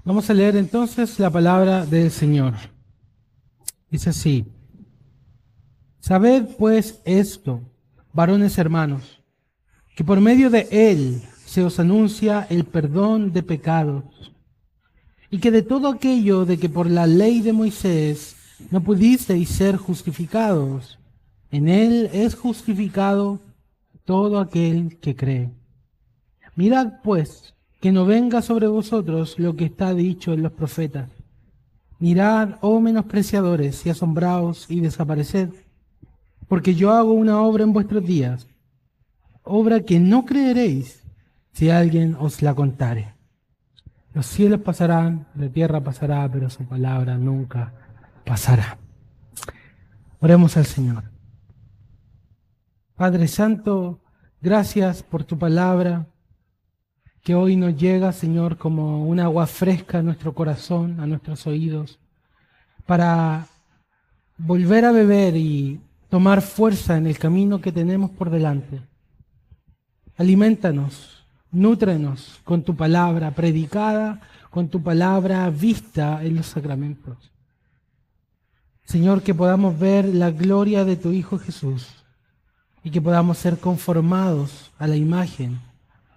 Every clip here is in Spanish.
Vamos a leer entonces la palabra del Señor. Dice así: Sabed pues esto, varones hermanos, que por medio de Él se os anuncia el perdón de pecados, y que de todo aquello de que por la ley de Moisés no pudisteis ser justificados, en Él es justificado todo aquel que cree. Mirad pues, que no venga sobre vosotros lo que está dicho en los profetas. Mirad, oh menospreciadores, y asombraos y desapareced, porque yo hago una obra en vuestros días, obra que no creeréis si alguien os la contare. Los cielos pasarán, la tierra pasará, pero su palabra nunca pasará. Oremos al Señor. Padre Santo, gracias por tu palabra, que hoy nos llega, Señor, como un agua fresca a nuestro corazón, a nuestros oídos, para volver a beber y tomar fuerza en el camino que tenemos por delante. Aliméntanos, nútrenos con tu palabra predicada, con tu palabra vista en los sacramentos. Señor, que podamos ver la gloria de tu Hijo Jesús y que podamos ser conformados a la imagen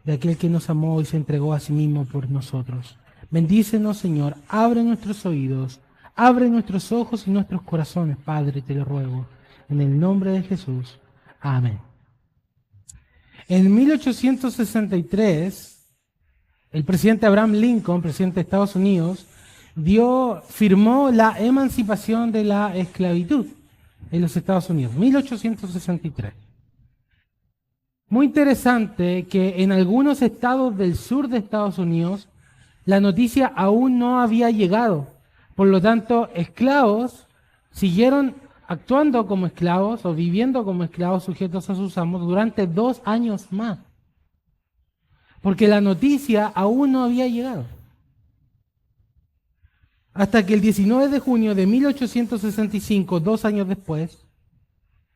de aquel que nos amó y se entregó a sí mismo por nosotros. Bendícenos, Señor, abre nuestros oídos, abre nuestros ojos y nuestros corazones, Padre, te lo ruego, en el nombre de Jesús. Amén. En 1863, el presidente Abraham Lincoln, presidente de Estados Unidos, firmó la emancipación de la esclavitud en los Estados Unidos, 1863. Muy interesante que en algunos estados del sur de Estados Unidos la noticia aún no había llegado. Por lo tanto, esclavos siguieron actuando como esclavos o viviendo como esclavos sujetos a sus amos durante 2 años más. Porque la noticia aún no había llegado. Hasta que el 19 de junio de 1865, 2 años después,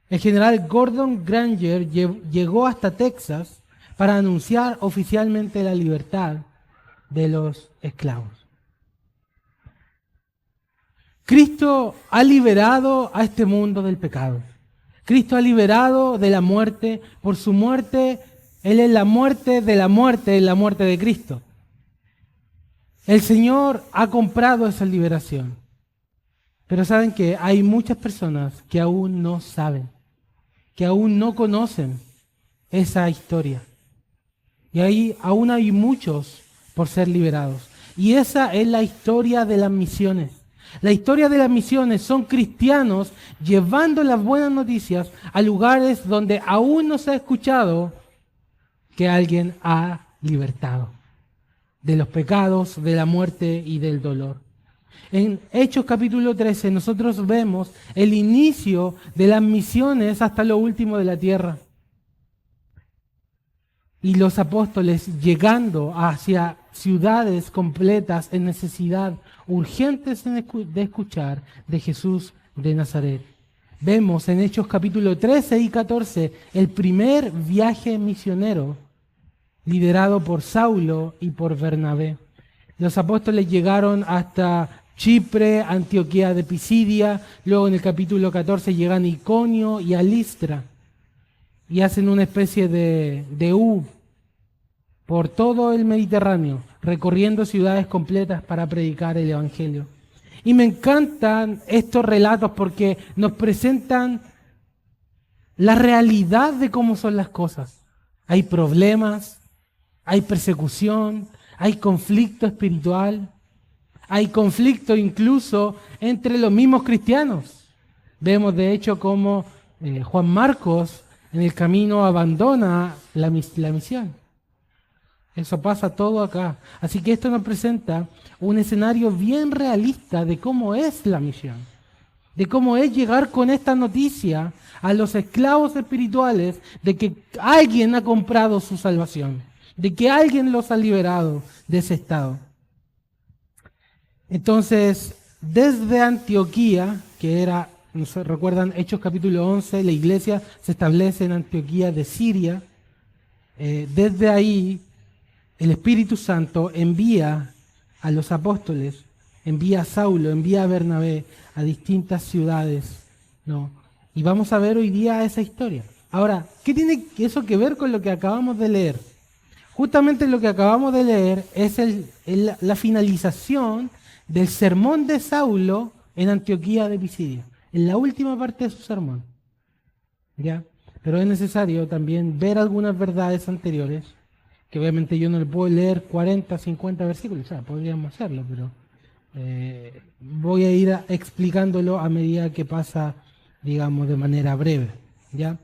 el general Gordon Granger llegó hasta Texas para anunciar oficialmente la libertad de los esclavos. Cristo ha liberado a este mundo del pecado. Cristo ha liberado de la muerte. Por su muerte, Él es la muerte de la muerte, la muerte de Cristo. El Señor ha comprado esa liberación. Pero saben que hay muchas personas que aún no saben, que aún no conocen esa historia. Y ahí aún hay muchos por ser liberados. Y esa es la historia de las misiones. La historia de las misiones son cristianos llevando las buenas noticias a lugares donde aún no se ha escuchado que alguien ha libertado de los pecados, de la muerte y del dolor. En Hechos capítulo 13 nosotros vemos el inicio de las misiones hasta lo último de la tierra. Y los apóstoles llegando hacia ciudades completas en necesidad, urgentes de escuchar de Jesús de Nazaret. Vemos en Hechos capítulo 13 y 14 el primer viaje misionero liderado por Saulo y por Bernabé. Los apóstoles llegaron hasta Chipre, Antioquía de Pisidia, luego en el capítulo 14 llegan a Iconio y a Listra y hacen una especie de U por todo el Mediterráneo, recorriendo ciudades completas para predicar el Evangelio. Y me encantan estos relatos porque nos presentan la realidad de cómo son las cosas. Hay problemas, hay persecución, hay conflicto espiritual, hay conflicto incluso entre los mismos cristianos. Vemos de hecho cómo Juan Marcos en el camino abandona la misión. Eso pasa todo acá. Así que esto nos presenta un escenario bien realista de cómo es la misión, de cómo es llegar con esta noticia a los esclavos espirituales de que alguien ha comprado su salvación, de que alguien los ha liberado de ese estado. Entonces, desde Antioquía, que era, ¿no se recuerdan? Hechos capítulo 11, la iglesia se establece en Antioquía de Siria. Desde ahí, el Espíritu Santo envía a los apóstoles, envía a Saulo, envía a Bernabé a distintas ciudades, ¿no? Y vamos a ver hoy día esa historia. Ahora, ¿qué tiene eso que ver con lo que acabamos de leer? Justamente lo que acabamos de leer es la finalización del sermón de Saulo en Antioquía de Pisidia, en la última parte de su sermón. ¿Ya? Pero es necesario también ver algunas verdades anteriores, que obviamente yo no le puedo leer 40, 50 versículos, o sea, podríamos hacerlo, pero voy a ir explicándolo a medida que pasa, digamos, de manera breve. ¿Ya?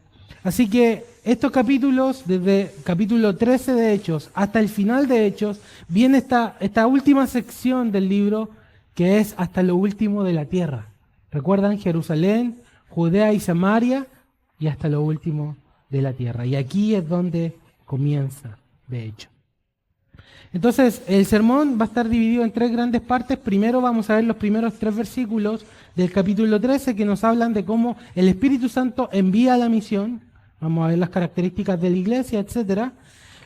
Así que estos capítulos, desde capítulo 13 de Hechos hasta el final de Hechos, viene esta última sección del libro que es hasta lo último de la tierra. ¿Recuerdan? Jerusalén, Judea y Samaria y hasta lo último de la tierra. Y aquí es donde comienza, de hecho. Entonces, el sermón va a estar dividido en 3 grandes partes. Primero vamos a ver los primeros 3 versículos del capítulo 13 que nos hablan de cómo el Espíritu Santo envía la misión. Vamos a ver las características de la iglesia, etc.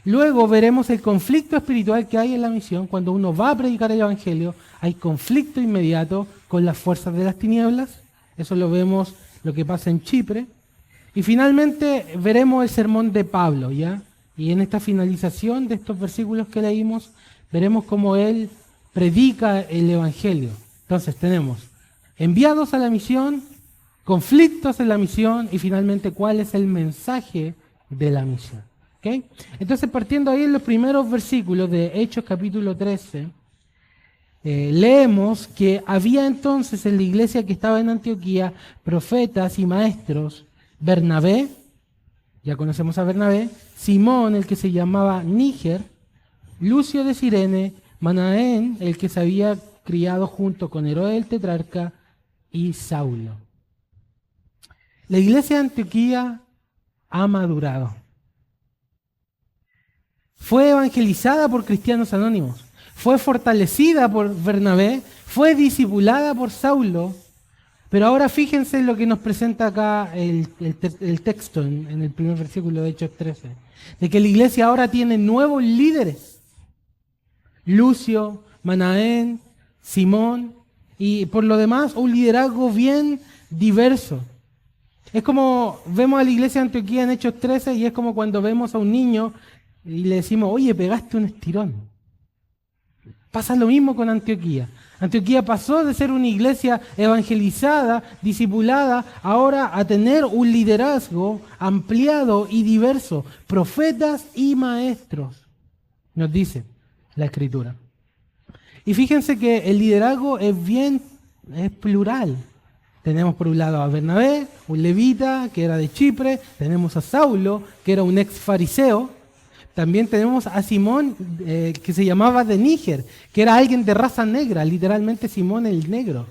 Luego veremos el conflicto espiritual que hay en la misión. Cuando uno va a predicar el Evangelio, hay conflicto inmediato con las fuerzas de las tinieblas. Eso lo vemos, lo que pasa en Chipre. Y finalmente veremos el sermón de Pablo, ¿ya? Y en esta finalización de estos versículos que leímos, veremos cómo él predica el Evangelio. Entonces tenemos enviados a la misión, conflictos en la misión y finalmente cuál es el mensaje de la misión. ¿Okay? Entonces partiendo ahí en los primeros versículos de Hechos capítulo 13, leemos que había entonces en la iglesia que estaba en Antioquía profetas y maestros, Bernabé, ya conocemos a Bernabé, Simón, el que se llamaba Níger, Lucio de Cirene, Manaén, el que se había criado junto con Herodes el tetrarca, y Saulo. La iglesia de Antioquía ha madurado. Fue evangelizada por cristianos anónimos, fue fortalecida por Bernabé, fue discipulada por Saulo. Pero ahora fíjense lo que nos presenta acá el texto en el primer versículo de Hechos 13, de que la iglesia ahora tiene nuevos líderes. Lucio, Manaén, Simón, y por lo demás un liderazgo bien diverso. Es como vemos a la iglesia de Antioquía en Hechos 13 y es como cuando vemos a un niño y le decimos, oye, pegaste un estirón. Pasa lo mismo con Antioquía. Antioquía pasó de ser una iglesia evangelizada, discipulada, ahora a tener un liderazgo ampliado y diverso, profetas y maestros, nos dice la Escritura. Y fíjense que el liderazgo es plural. Tenemos por un lado a Bernabé, un levita que era de Chipre, tenemos a Saulo, que era un ex fariseo. También tenemos a Simón, que se llamaba de Níger, que era alguien de raza negra, literalmente Simón el negro.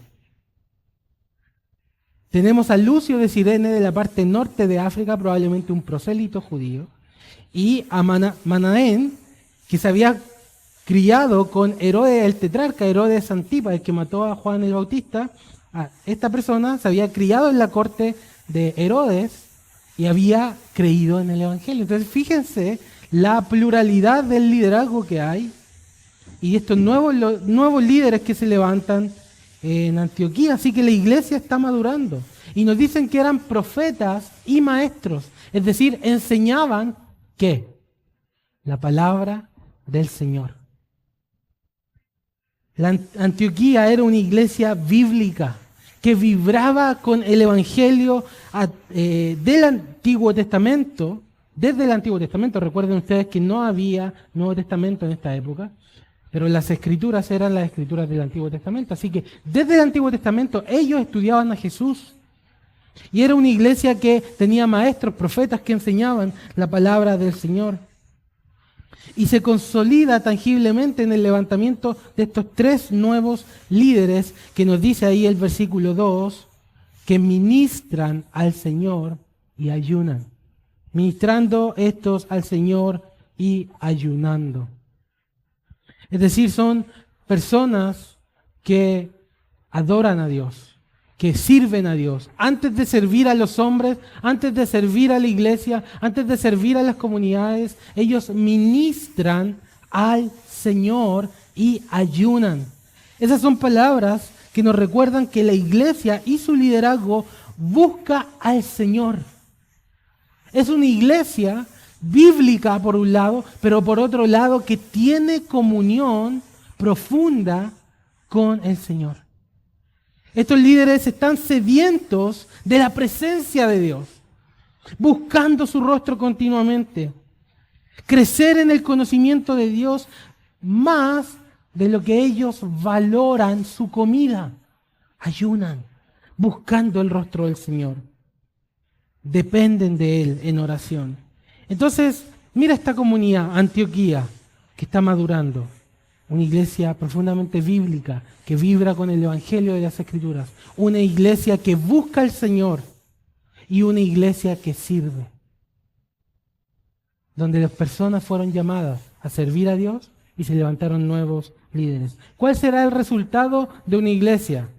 Tenemos a Lucio de Cirene de la parte norte de África, probablemente un prosélito judío. Y a Manaén, que se había criado con Herodes el tetrarca, Herodes Antipas, el que mató a Juan el Bautista. Esta persona se había criado en la corte de Herodes y había creído en el Evangelio. Entonces fíjense la pluralidad del liderazgo que hay y estos nuevos líderes que se levantan en Antioquía. Así que la iglesia está madurando. Y nos dicen que eran profetas y maestros. Es decir, enseñaban ¿qué? La palabra del Señor. La Antioquía era una iglesia bíblica que vibraba con el Evangelio del Antiguo Testamento. Desde el Antiguo Testamento, recuerden ustedes que no había Nuevo Testamento en esta época, pero las escrituras eran las escrituras del Antiguo Testamento. Así que desde el Antiguo Testamento ellos estudiaban a Jesús. Y era una iglesia que tenía maestros, profetas que enseñaban la palabra del Señor. Y se consolida tangiblemente en el levantamiento de estos 3 nuevos líderes que nos dice ahí el versículo 2, que ministran al Señor y ayunan. Ministrando estos al Señor y ayunando. Es decir, son personas que adoran a Dios, que sirven a Dios. Antes de servir a los hombres, antes de servir a la iglesia, antes de servir a las comunidades, ellos ministran al Señor y ayunan. Esas son palabras que nos recuerdan que la iglesia y su liderazgo busca al Señor. Es una iglesia bíblica por un lado, pero por otro lado que tiene comunión profunda con el Señor. Estos líderes están sedientos de la presencia de Dios, buscando su rostro continuamente. Crecer en el conocimiento de Dios más de lo que ellos valoran su comida. Ayunan, buscando el rostro del Señor. Dependen de Él en oración. Entonces, mira esta comunidad, Antioquía, que está madurando. Una iglesia profundamente bíblica, que vibra con el Evangelio de las Escrituras. Una iglesia que busca al Señor y una iglesia que sirve. Donde las personas fueron llamadas a servir a Dios y se levantaron nuevos líderes. ¿Cuál será el resultado de una iglesia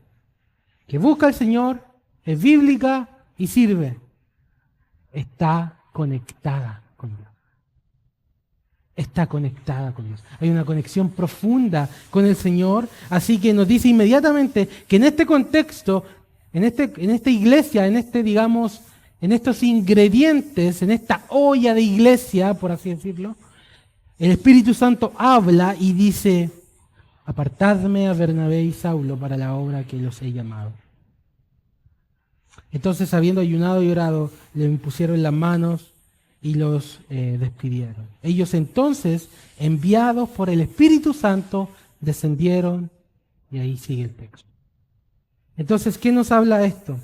que busca al Señor, es bíblica y sirve? Está conectada con Dios. Está conectada con Dios. Hay una conexión profunda con el Señor, así que nos dice inmediatamente que en este contexto, en esta iglesia, en estos ingredientes, en esta olla de iglesia, por así decirlo, el Espíritu Santo habla y dice: apartadme a Bernabé y Saulo para la obra que los he llamado. Entonces, habiendo ayunado y orado, le impusieron las manos y los despidieron. Ellos entonces, enviados por el Espíritu Santo, descendieron, y ahí sigue el texto. Entonces, ¿qué nos habla esto?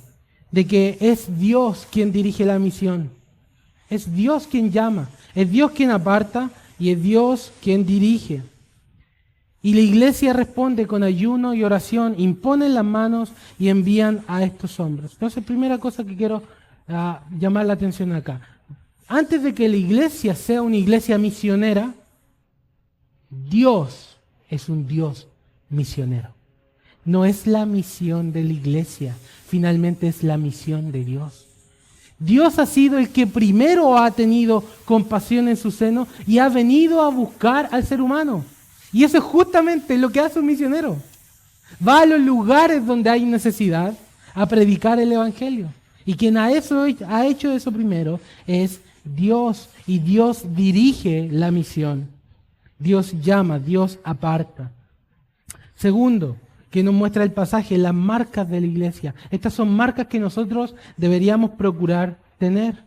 De que es Dios quien dirige la misión. Es Dios quien llama, es Dios quien aparta y es Dios quien dirige. Y la iglesia responde con ayuno y oración, imponen las manos y envían a estos hombres. Entonces, primera cosa que quiero llamar la atención acá. Antes de que la iglesia sea una iglesia misionera, Dios es un Dios misionero. No es la misión de la iglesia, finalmente es la misión de Dios. Dios ha sido el que primero ha tenido compasión en su seno y ha venido a buscar al ser humano. Y eso es justamente lo que hace un misionero. Va a los lugares donde hay necesidad a predicar el Evangelio. Y quien ha hecho eso primero es Dios, y Dios dirige la misión. Dios llama, Dios aparta. Segundo, que nos muestra el pasaje, las marcas de la iglesia. Estas son marcas que nosotros deberíamos procurar tener.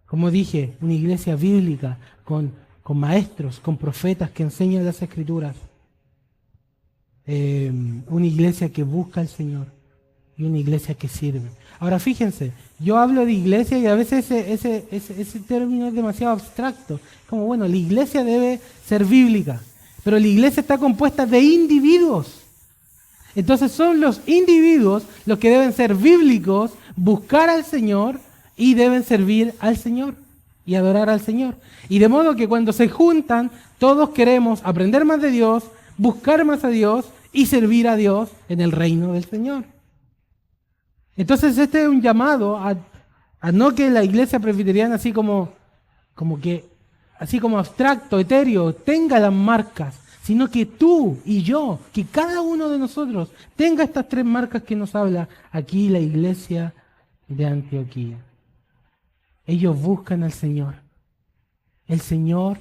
Como dije, una iglesia bíblica con maestros, con profetas que enseñan las Escrituras. Una iglesia que busca al Señor y una iglesia que sirve. Ahora fíjense, yo hablo de iglesia y a veces ese término es demasiado abstracto. Como bueno, la iglesia debe ser bíblica, pero la iglesia está compuesta de individuos. Entonces son los individuos los que deben ser bíblicos, buscar al Señor y deben servir al Señor y adorar al Señor. Y de modo que cuando se juntan, todos queremos aprender más de Dios, buscar más a Dios y servir a Dios en el reino del Señor. Entonces este es un llamado a no que la iglesia presbiteriana así como abstracto, etéreo, tenga las marcas, sino que tú y yo, que cada uno de nosotros tenga estas tres marcas que nos habla aquí la iglesia de Antioquía. Ellos buscan al Señor. El Señor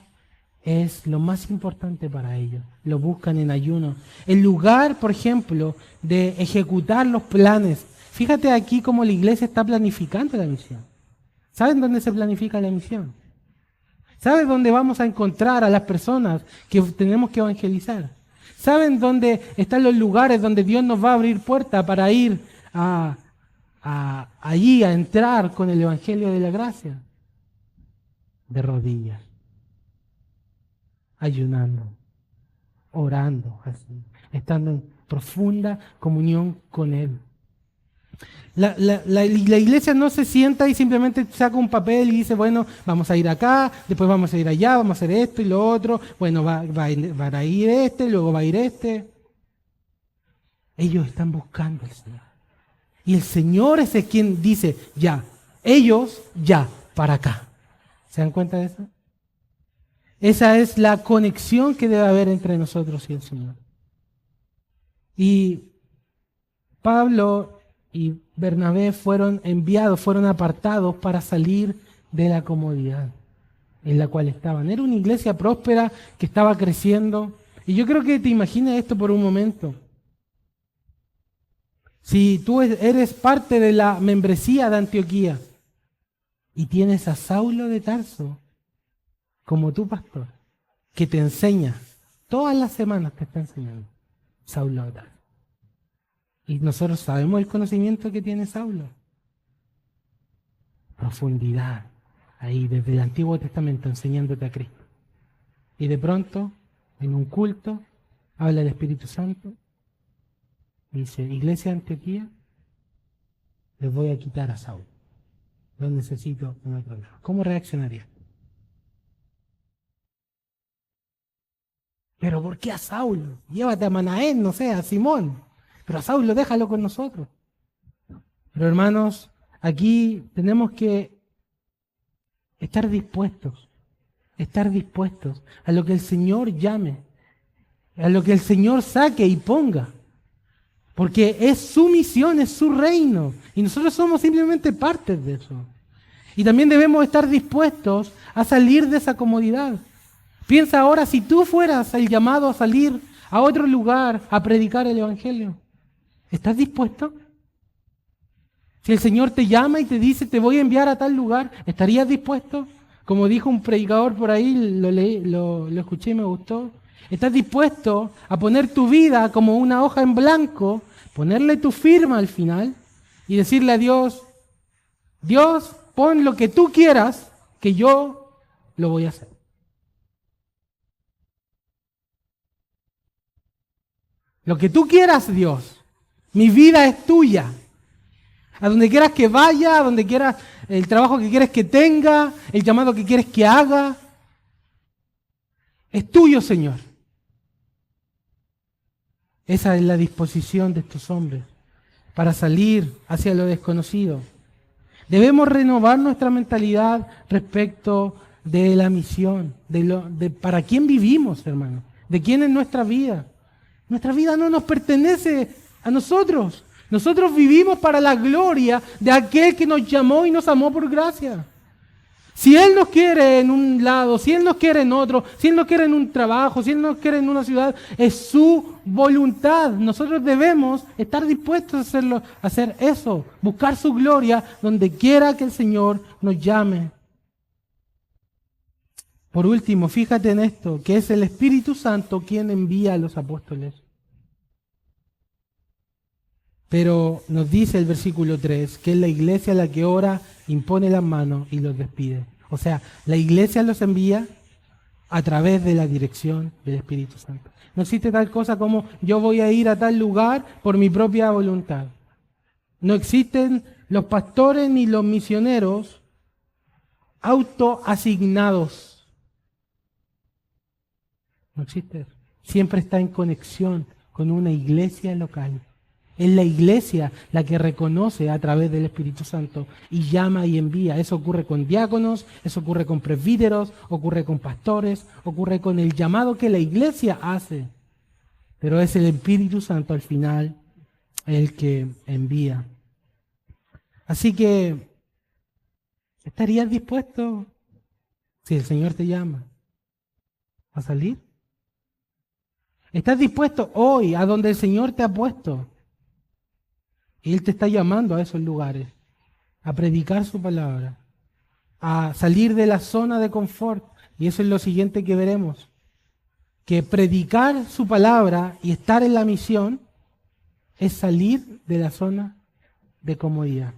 es lo más importante para ellos. Lo buscan en ayuno. En lugar, por ejemplo, de ejecutar los planes. Fíjate aquí cómo la iglesia está planificando la misión. ¿Saben dónde se planifica la misión? ¿Saben dónde vamos a encontrar a las personas que tenemos que evangelizar? ¿Saben dónde están los lugares donde Dios nos va a abrir puertas para ir allí a entrar con el Evangelio de la gracia? De rodillas, ayunando, orando, así, estando en profunda comunión con Él. La iglesia no se sienta y simplemente saca un papel y dice, bueno, vamos a ir acá, después vamos a ir allá, vamos a hacer esto y lo otro, bueno, va a ir este, luego va a ir este. Ellos están buscando al Señor. Y el Señor es el quien dice, ya, ellos, ya, para acá. ¿Se dan cuenta de eso? Esa es la conexión que debe haber entre nosotros y el Señor. Y Pablo y Bernabé fueron enviados, fueron apartados para salir de la comodidad en la cual estaban. Era una iglesia próspera que estaba creciendo. Y yo creo que te imagines esto por un momento. Si tú eres parte de la membresía de Antioquía y tienes a Saulo de Tarso como tu pastor, que te enseña, todas las semanas te está enseñando, Saulo de Tarso. Y nosotros sabemos el conocimiento que tiene Saulo. Profundidad, ahí desde el Antiguo Testamento enseñándote a Cristo. Y de pronto, en un culto, habla el Espíritu Santo, y dice, Iglesia de Antioquía, les voy a quitar a Saulo. Lo necesito en otro lado. ¿Cómo reaccionaría? ¿Pero por qué a Saulo? Llévate a Manaén, no sé, a Simón. Pero a Saulo déjalo con nosotros. Pero hermanos, aquí tenemos que estar dispuestos a lo que el Señor llame, a lo que el Señor saque y ponga. Porque es su misión, es su reino. Y nosotros somos simplemente partes de eso. Y también debemos estar dispuestos a salir de esa comodidad. Piensa ahora, si tú fueras el llamado a salir a otro lugar a predicar el Evangelio, ¿estás dispuesto? Si el Señor te llama y te dice, te voy a enviar a tal lugar, ¿estarías dispuesto? Como dijo un predicador por ahí, lo escuché y me gustó. ¿Estás dispuesto a poner tu vida como una hoja en blanco, ponerle tu firma al final y decirle a Dios, Dios, pon lo que tú quieras, que yo lo voy a hacer? Lo que tú quieras, Dios. Mi vida es tuya. A donde quieras que vaya, a donde quieras, el trabajo que quieres que tenga, el llamado que quieres que haga, es tuyo, Señor. Esa es la disposición de estos hombres para salir hacia lo desconocido. Debemos renovar nuestra mentalidad respecto de la misión, de para quién vivimos, hermano, de quién es nuestra vida. Nuestra vida no nos pertenece a nosotros. Nosotros vivimos para la gloria de aquel que nos llamó y nos amó por gracia. Si Él nos quiere en un lado, si Él nos quiere en otro, si Él nos quiere en un trabajo, si Él nos quiere en una ciudad, es su voluntad. Nosotros debemos estar dispuestos a hacer eso, buscar su gloria donde quiera que el Señor nos llame. Por último, fíjate en esto, que es el Espíritu Santo quien envía a los apóstoles. Pero nos dice el versículo 3 que es la iglesia la que ora, impone las manos y los despide. O sea, la iglesia los envía a través de la dirección del Espíritu Santo. No existe tal cosa como yo voy a ir a tal lugar por mi propia voluntad. No existen los pastores ni los misioneros autoasignados. No existe eso. Siempre está en conexión con una iglesia local. Es la iglesia la que reconoce a través del Espíritu Santo y llama y envía. Eso ocurre con diáconos, eso ocurre con presbíteros, ocurre con pastores, ocurre con el llamado que la iglesia hace. Pero es el Espíritu Santo al final el que envía. Así que, ¿estarías dispuesto, si el Señor te llama, a salir? ¿Estás dispuesto hoy a donde el Señor te ha puesto? Y Él te está llamando a esos lugares, a predicar su palabra, a salir de la zona de confort. Y eso es lo siguiente que veremos. Que predicar su palabra y estar en la misión es salir de la zona de comodidad.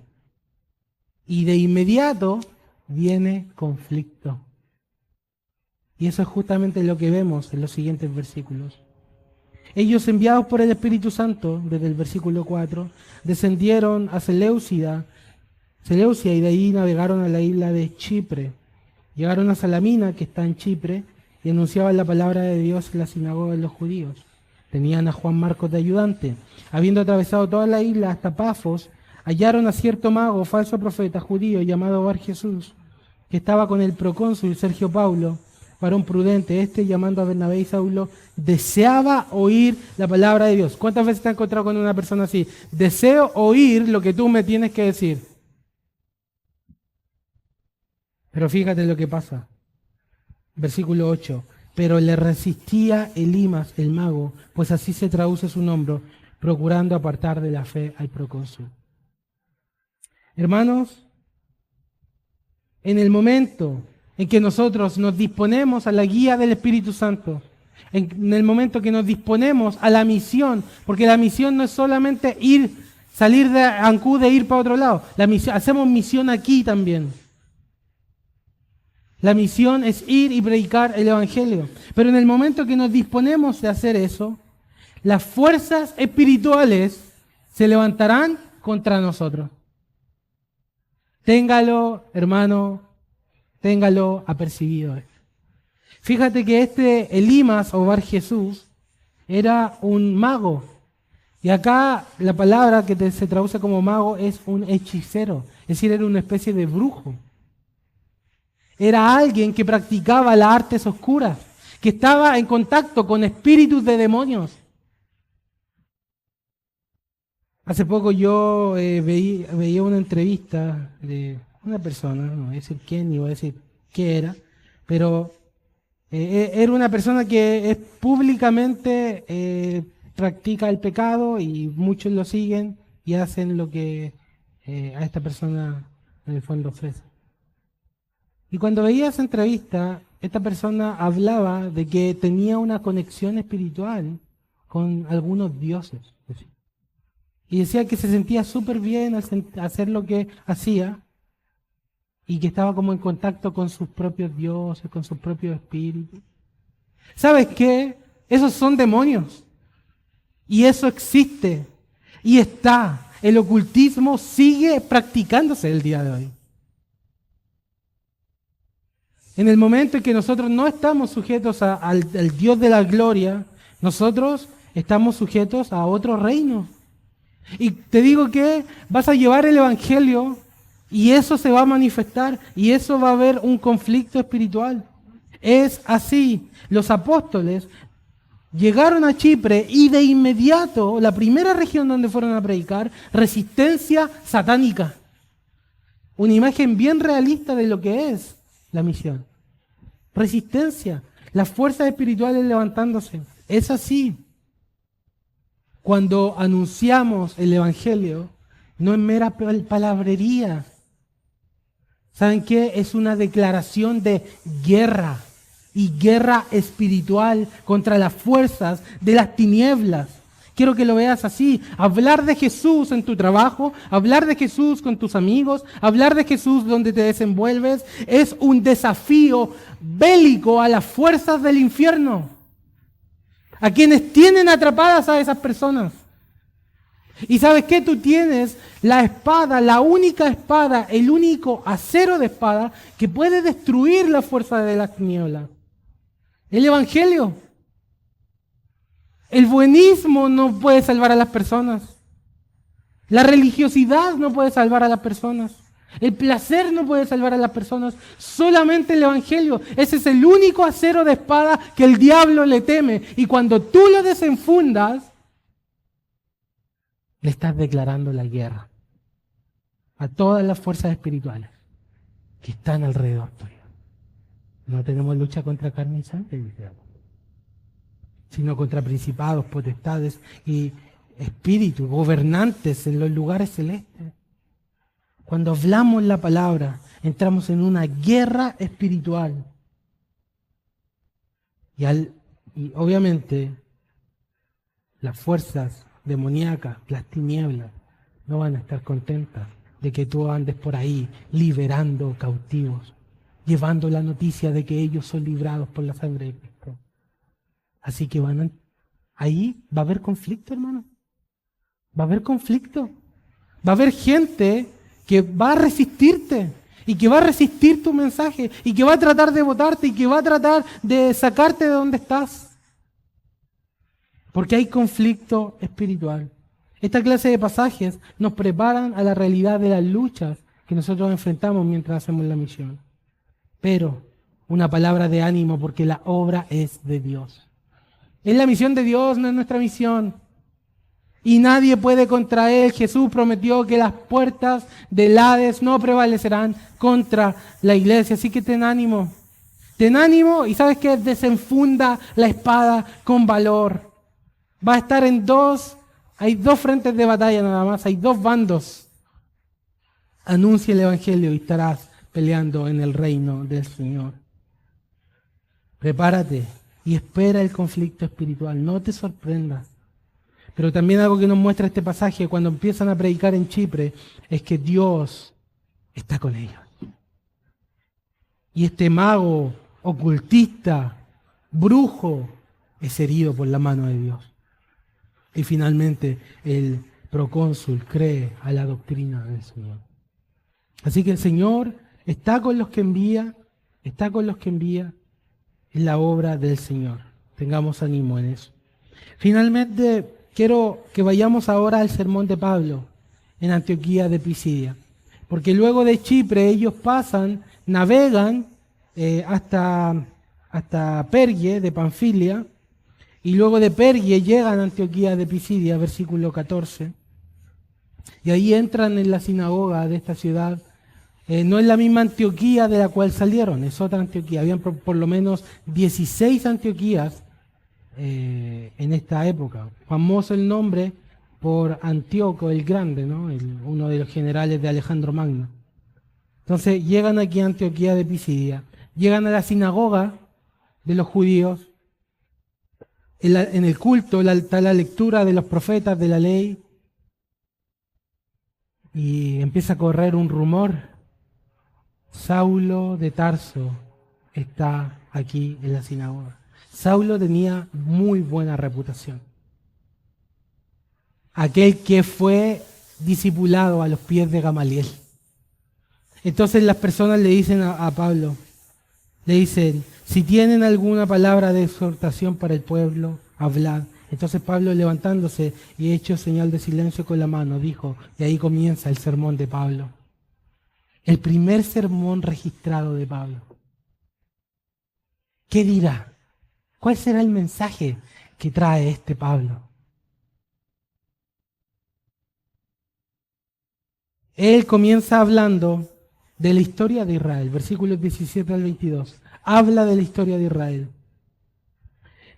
Y de inmediato viene conflicto. Y eso es justamente lo que vemos en los siguientes versículos. Ellos, enviados por el Espíritu Santo, desde el versículo 4, descendieron a Seleucia y de ahí navegaron a la isla de Chipre. Llegaron a Salamina, que está en Chipre, y anunciaban la palabra de Dios en la sinagoga de los judíos. Tenían a Juan Marcos de ayudante. Habiendo atravesado toda la isla hasta Pafos, hallaron a cierto mago, falso profeta judío, llamado Bar Jesús, que estaba con el procónsul Sergio Paulo, varón prudente, llamando a Bernabé y Saulo, deseaba oír la palabra de Dios. ¿Cuántas veces te has encontrado con una persona así? Deseo oír lo que tú me tienes que decir. Pero fíjate lo que pasa. Versículo 8. Pero le resistía Elimas, el mago, pues así se traduce su nombre, procurando apartar de la fe al procónsul. Hermanos, en el momento en que nosotros nos disponemos a la guía del Espíritu Santo, en el momento que nos disponemos a la misión, porque la misión no es solamente salir de Ancud e ir para otro lado, hacemos misión aquí también. La misión es ir y predicar el Evangelio. Pero en el momento que nos disponemos de hacer eso, las fuerzas espirituales se levantarán contra nosotros. Téngalo, hermano, téngalo apercibido. Fíjate que Elimas o Bar Jesús era un mago. Y acá la palabra que se traduce como mago es un hechicero. Es decir, era una especie de brujo. Era alguien que practicaba las artes oscuras, que estaba en contacto con espíritus de demonios. Hace poco yo veía una entrevista de una persona, no voy a decir quién ni voy a decir qué era, pero era una persona que públicamente practica el pecado y muchos lo siguen y hacen lo que a esta persona en el fondo ofrece. Y cuando veía esa entrevista, esta persona hablaba de que tenía una conexión espiritual con algunos dioses. Y decía que se sentía súper bien al hacer lo que hacía y que estaba como en contacto con sus propios dioses, con sus propios espíritus. ¿Sabes qué? Esos son demonios. Y eso existe. Y está. El ocultismo sigue practicándose el día de hoy. En el momento en que nosotros no estamos sujetos al Dios de la gloria, nosotros estamos sujetos a otro reino. Y te digo que vas a llevar el Evangelio y eso se va a manifestar y eso va a haber un conflicto espiritual. Es así. Los apóstoles llegaron a Chipre y de inmediato, la primera región donde fueron a predicar, resistencia satánica. Una imagen bien realista de lo que es la misión. Resistencia, las fuerzas espirituales levantándose. Es así. Cuando anunciamos el Evangelio, no es mera palabrería. ¿Saben qué? Es una declaración de guerra y guerra espiritual contra las fuerzas de las tinieblas. Quiero que lo veas así. Hablar de Jesús en tu trabajo, hablar de Jesús con tus amigos, hablar de Jesús donde te desenvuelves, es un desafío bélico a las fuerzas del infierno, a quienes tienen atrapadas a esas personas. Y ¿sabes qué? Tú tienes la espada, la única espada, el único acero de espada que puede destruir la fuerza de las tinieblas. El Evangelio. El buenismo no puede salvar a las personas. La religiosidad no puede salvar a las personas. El placer no puede salvar a las personas. Solamente el Evangelio. Ese es el único acero de espada que el diablo le teme. Y cuando tú lo desenfundas, le estás declarando la guerra a todas las fuerzas espirituales que están alrededor tuyo. No tenemos lucha contra carne y sangre, sino contra principados, potestades y espíritus, gobernantes en los lugares celestes. Cuando hablamos la palabra, entramos en una guerra espiritual. Y obviamente las fuerzas demoníacas, las tinieblas, no van a estar contentas de que tú andes por ahí liberando cautivos, llevando la noticia de que ellos son librados por la sangre de Cristo. Así que ahí va a haber conflicto, hermano. Va a haber conflicto. Va a haber gente que va a resistirte y que va a resistir tu mensaje y que va a tratar de botarte y que va a tratar de sacarte de donde estás. Porque hay conflicto espiritual. Esta clase de pasajes nos preparan a la realidad de las luchas que nosotros enfrentamos mientras hacemos la misión. Pero una palabra de ánimo porque la obra es de Dios. Es la misión de Dios, no es nuestra misión. Y nadie puede contra Él. Jesús prometió que las puertas del Hades no prevalecerán contra la iglesia. Así que ten ánimo. Ten ánimo y ¿sabes qué? Desenfunda la espada con valor. Va a estar hay dos frentes de batalla nada más, hay dos bandos. Anuncia el Evangelio y estarás peleando en el reino del Señor. Prepárate y espera el conflicto espiritual, no te sorprendas. Pero también algo que nos muestra este pasaje cuando empiezan a predicar en Chipre es que Dios está con ellos. Y este mago, ocultista, brujo, es herido por la mano de Dios. Y finalmente el procónsul cree a la doctrina del Señor. Así que el Señor está con los que envía, es la obra del Señor. Tengamos ánimo en eso. Finalmente, quiero que vayamos ahora al sermón de Pablo en Antioquía de Pisidia. Porque luego de Chipre ellos navegan hasta Pergue de Panfilia, y luego de Pergue llegan a Antioquía de Pisidia, versículo 14. Y ahí entran en la sinagoga de esta ciudad. No es la misma Antioquía de la cual salieron, es otra Antioquía. Habían por lo menos 16 Antioquías en esta época. Famoso el nombre por Antíoco el Grande, ¿no? Uno de los generales de Alejandro Magno. Entonces llegan aquí a Antioquía de Pisidia, llegan a la sinagoga de los judíos. En el culto está la lectura de los profetas de la ley y empieza a correr un rumor. Saulo de Tarso está aquí en la sinagoga. Saulo tenía muy buena reputación. Aquel que fue discipulado a los pies de Gamaliel. Entonces las personas le dicen a Pablo, le dicen, si tienen alguna palabra de exhortación para el pueblo, hablad. Entonces Pablo, levantándose y hecho señal de silencio con la mano, dijo, y ahí comienza el sermón de Pablo. El primer sermón registrado de Pablo. ¿Qué dirá? ¿Cuál será el mensaje que trae este Pablo? Él comienza hablando de la historia de Israel, versículos 17 al 22. Habla de la historia de Israel.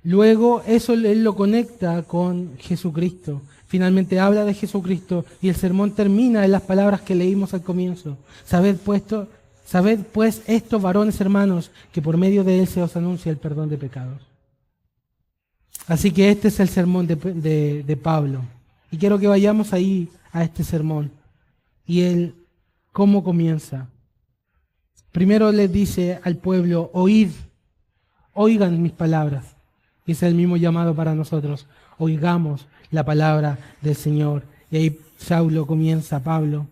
Luego eso él lo conecta con Jesucristo. Finalmente habla de Jesucristo y el sermón termina en las palabras que leímos al comienzo. Sabed pues estos varones hermanos, que por medio de él se os anuncia el perdón de pecados. Así que este es el sermón de Pablo. Y quiero que vayamos ahí a este sermón. Y él, ¿cómo comienza? Primero les dice al pueblo, oigan mis palabras. Y ese es el mismo llamado para nosotros. Oigamos la palabra del Señor. Y ahí Saulo comienza, Pablo.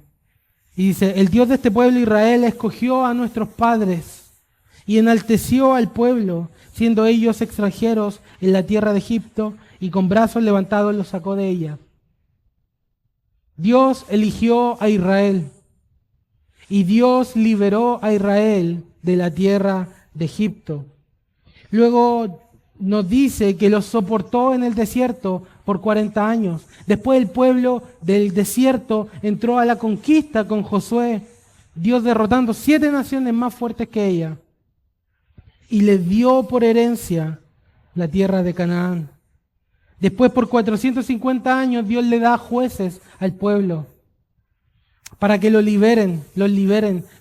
Y dice, el Dios de este pueblo Israel escogió a nuestros padres y enalteció al pueblo, siendo ellos extranjeros en la tierra de Egipto, y con brazos levantados los sacó de ella. Dios eligió a Israel y Dios liberó a Israel de la tierra de Egipto. Luego nos dice que los soportó en el desierto por 40 años. Después el pueblo del desierto entró a la conquista con Josué, Dios derrotando 7 naciones más fuertes que ella. Y les dio por herencia la tierra de Canaán. Después por 450 años Dios le da jueces al pueblo para que los liberen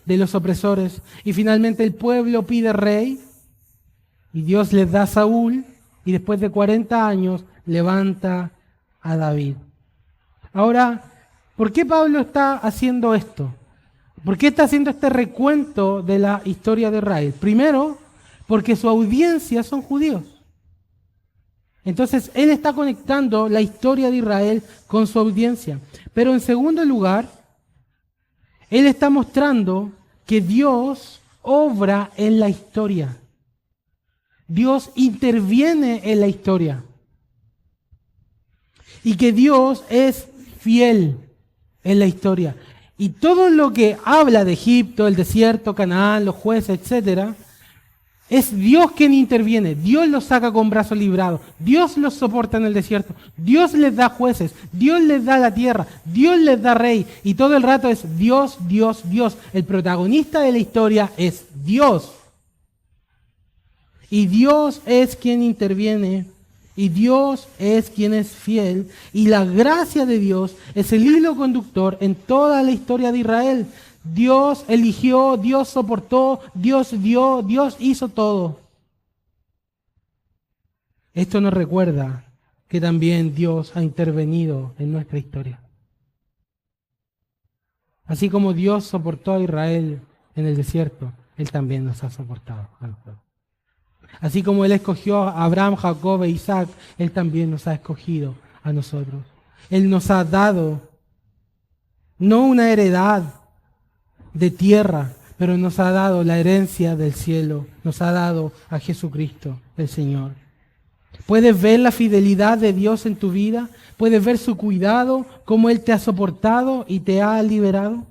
de los opresores. Y finalmente el pueblo pide rey y Dios les da a Saúl y después de 40 años levanta a David. Ahora, ¿por qué Pablo está haciendo esto? ¿Por qué está haciendo este recuento de la historia de Israel? Primero, porque su audiencia son judíos. Entonces, él está conectando la historia de Israel con su audiencia. Pero en segundo lugar, él está mostrando que Dios obra en la historia. Dios interviene en la historia. Y que Dios es fiel en la historia. Y todo lo que habla de Egipto, el desierto, Canaán, los jueces, etc., Es Dios quien interviene, Dios los saca con brazos librados, Dios los soporta en el desierto, Dios les da jueces, Dios les da la tierra, Dios les da rey, y todo el rato es Dios, Dios, Dios. El protagonista de la historia es Dios. Y Dios es quien interviene, y Dios es quien es fiel, y la gracia de Dios es el hilo conductor en toda la historia de Israel. Dios eligió, Dios soportó, Dios dio, Dios hizo todo. Esto nos recuerda que también Dios ha intervenido en nuestra historia. Así como Dios soportó a Israel en el desierto, Él también nos ha soportado a nosotros. Así como Él escogió a Abraham, Jacob e Isaac, Él también nos ha escogido a nosotros. Él nos ha dado no una heredad de tierra, pero nos ha dado la herencia del cielo, nos ha dado a Jesucristo, el Señor. ¿Puedes ver la fidelidad de Dios en tu vida? ¿Puedes ver su cuidado, cómo Él te ha soportado y te ha liberado?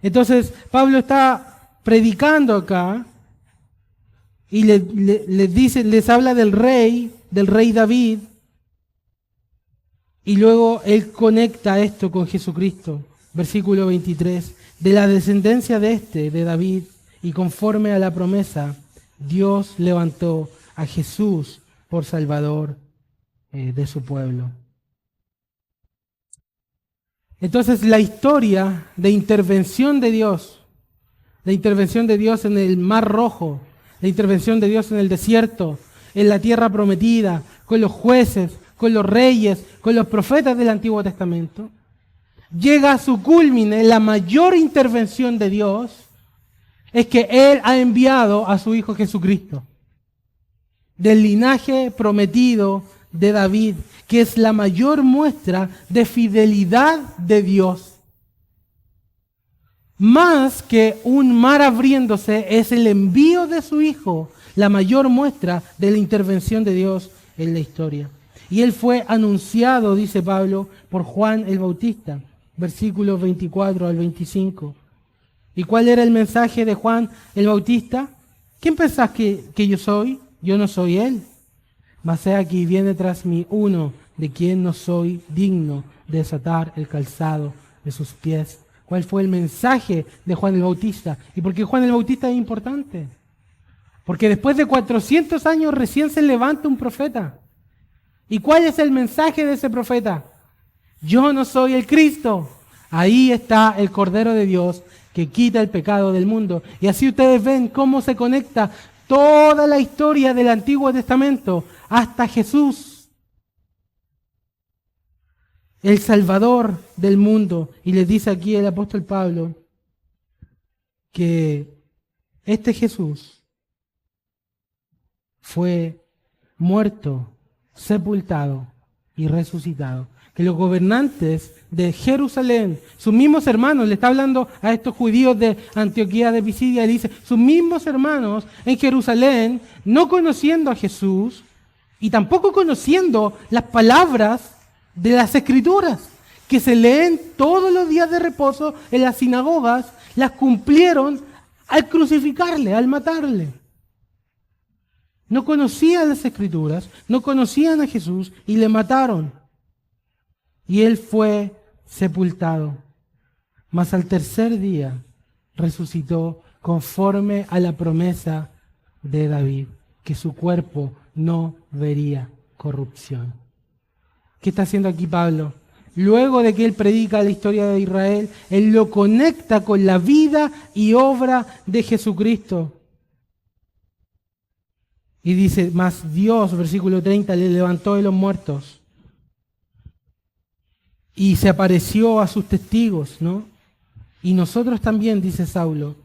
Entonces, Pablo está predicando acá y les habla del rey David, y luego él conecta esto con Jesucristo. Versículo 23. De la descendencia de David, y conforme a la promesa, Dios levantó a Jesús por Salvador de su pueblo. Entonces la historia de intervención de Dios en el Mar Rojo, la intervención de Dios en el desierto, en la tierra prometida, con los jueces, con los reyes, con los profetas del Antiguo Testamento, llega a su culmine. La mayor intervención de Dios es que Él ha enviado a su Hijo Jesucristo, del linaje prometido de David, que es la mayor muestra de fidelidad de Dios. Más que un mar abriéndose, es el envío de su Hijo la mayor muestra de la intervención de Dios en la historia. Y Él fue anunciado, dice Pablo, por Juan el Bautista. Versículos 24 al 25. ¿Y cuál era el mensaje de Juan el Bautista? ¿Quién pensás que yo soy? Yo no soy Él. Mas he aquí viene tras mí uno de quien no soy digno de desatar el calzado de sus pies. ¿Cuál fue el mensaje de Juan el Bautista? ¿Y por qué Juan el Bautista es importante? Porque después de 400 años recién se levanta un profeta. ¿Y cuál es el mensaje de ese profeta? Yo no soy el Cristo. Ahí está el Cordero de Dios que quita el pecado del mundo. Y así ustedes ven cómo se conecta toda la historia del Antiguo Testamento hasta Jesús, el Salvador del mundo. Y les dice aquí el apóstol Pablo que este Jesús fue muerto, sepultado y resucitado. Que los gobernantes de Jerusalén, sus mismos hermanos, le está hablando a estos judíos de Antioquía de Pisidia, y dice, sus mismos hermanos en Jerusalén, no conociendo a Jesús y tampoco conociendo las palabras de las Escrituras, que se leen todos los días de reposo en las sinagogas, las cumplieron al crucificarle, al matarle. No conocían las Escrituras, no conocían a Jesús y le mataron. Y Él fue sepultado. Mas al tercer día resucitó conforme a la promesa de David, que su cuerpo no vería corrupción. ¿Qué está haciendo aquí Pablo? Luego de que él predica la historia de Israel, él lo conecta con la vida y obra de Jesucristo. Y dice, mas Dios, versículo 30, le levantó de los muertos y se apareció a sus testigos, ¿no? Y nosotros también, dice Saulo,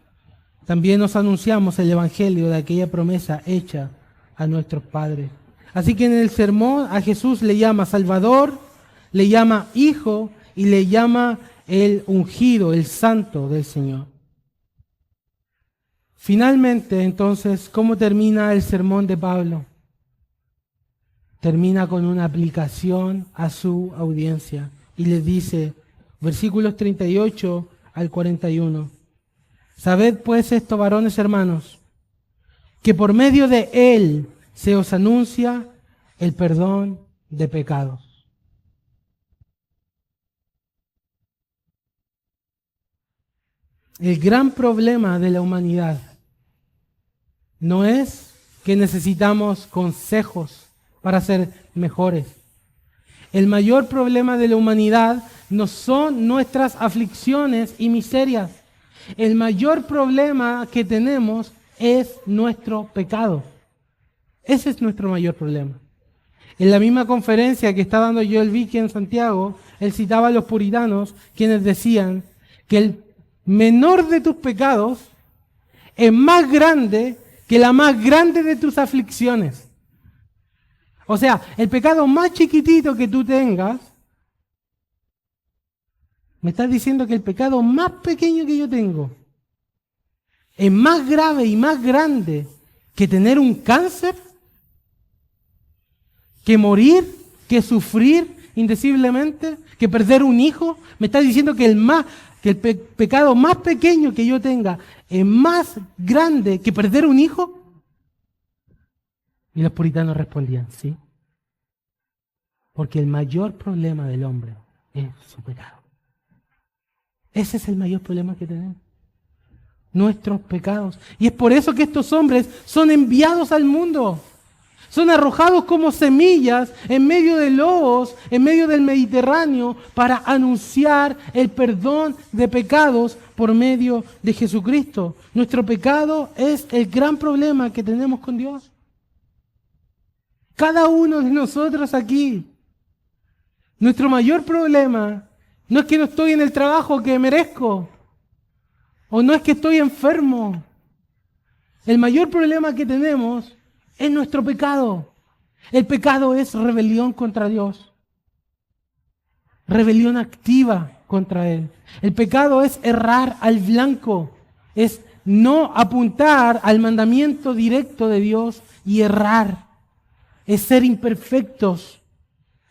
también nos anunciamos el evangelio de aquella promesa hecha a nuestros padres. Así que en el sermón a Jesús le llama Salvador, le llama Hijo y le llama el ungido, el santo del Señor. Finalmente, entonces, ¿cómo termina el sermón de Pablo? Termina con una aplicación a su audiencia y les dice, versículos 38 al 41, sabed pues esto, varones hermanos, que por medio de Él se os anuncia el perdón de pecados. El gran problema de la humanidad no es que necesitamos consejos para ser mejores. El mayor problema de la humanidad no son nuestras aflicciones y miserias. El mayor problema que tenemos es nuestro pecado. Ese es nuestro mayor problema. En la misma conferencia que está dando Joel Vicky en Santiago, él citaba a los puritanos, quienes decían que el menor de tus pecados es más grande que la más grande de tus aflicciones. O sea, el pecado más chiquitito que tú tengas, me estás diciendo que el pecado más pequeño que yo tengo es más grave y más grande que tener un cáncer, que morir, que sufrir indeciblemente, que perder un hijo. Me estás diciendo que el pecado más pequeño que yo tenga es más grande que perder un hijo. Y los puritanos respondían, sí. Porque el mayor problema del hombre es su pecado. Ese es el mayor problema que tenemos. Nuestros pecados. Y es por eso que estos hombres son enviados al mundo. Son arrojados como semillas en medio de lobos, en medio del Mediterráneo, para anunciar el perdón de pecados por medio de Jesucristo. Nuestro pecado es el gran problema que tenemos con Dios. Cada uno de nosotros aquí, nuestro mayor problema no es que no estoy en el trabajo que merezco, o no es que estoy enfermo. El mayor problema que tenemos es nuestro pecado. El pecado es rebelión contra Dios. Rebelión activa contra Él. El pecado es errar al blanco. Es no apuntar al mandamiento directo de Dios y errar. Es ser imperfectos.